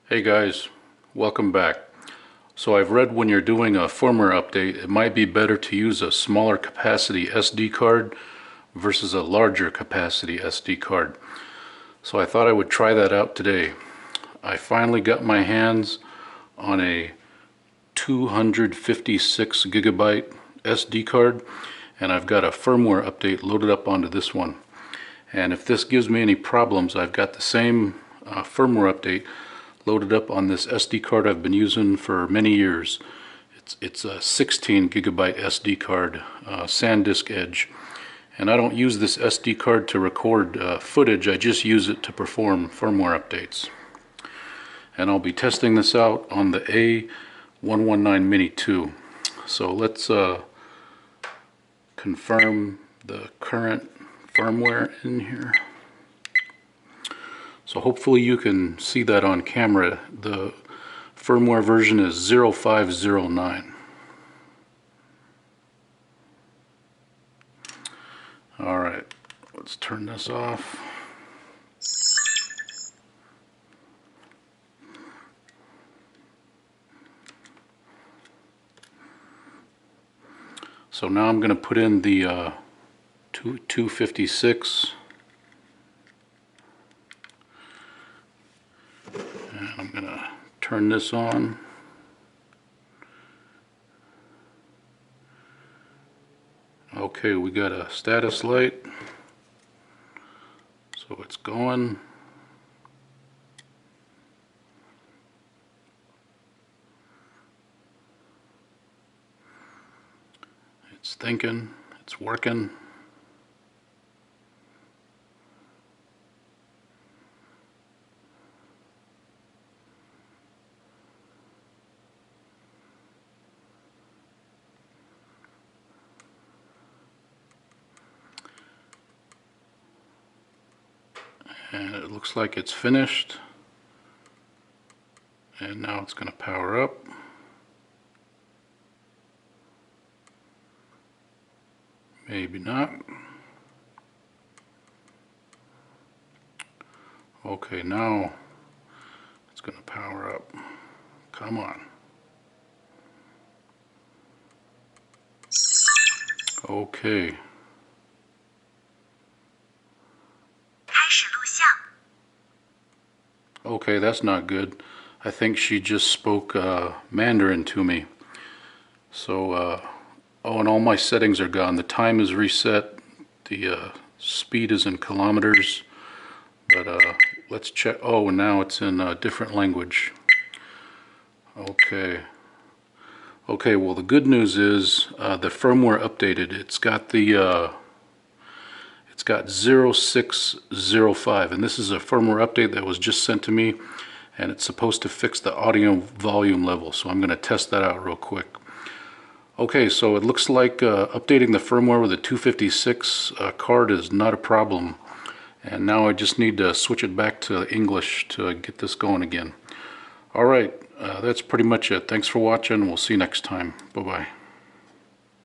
Hey guys, welcome back. So I've read when you're doing a firmware update, it might be better to use a smaller capacity SD card versus a larger capacity SD card. So I thought I would try that out today. I finally got my hands on a 256 gigabyte SD card, and I've got a firmware update loaded up onto this one. And if this gives me any problems, I've got the same firmware update loaded up on this SD card I've been using for many years. It's a 16 gigabyte SD card, SanDisk Edge. And I don't use this SD card to record footage, I just use it to perform firmware updates. And I'll be testing this out on the A119 Mini 2. So let's confirm the current firmware in here. So hopefully you can see that on camera. The firmware version is 0509. Alright, let's turn this off. So now I'm going to put in the 256. And I'm going to turn this on. Okay, we got a status light. So it's going. It's thinking, it's working. And it looks like it's finished. And now it's going to power up. Maybe not. Okay, now it's going to power up. Come on. Okay. Okay, that's not good. I think she just spoke Mandarin to me. So, oh, and all my settings are gone. The time is reset. The speed is in kilometers. But let's check. Oh, and now it's in a different language. Okay. Okay, well the good news is the firmware updated. It's got the it's got 0605, and this is a firmware update that was just sent to me, and it's supposed to fix the audio volume level. So I'm going to test that out real quick. Okay, so it looks like updating the firmware with a 256 card is not a problem. And now I just need to switch it back to English to get this going again. Alright, that's pretty much it. Thanks for watching. We'll see you next time. Bye-bye.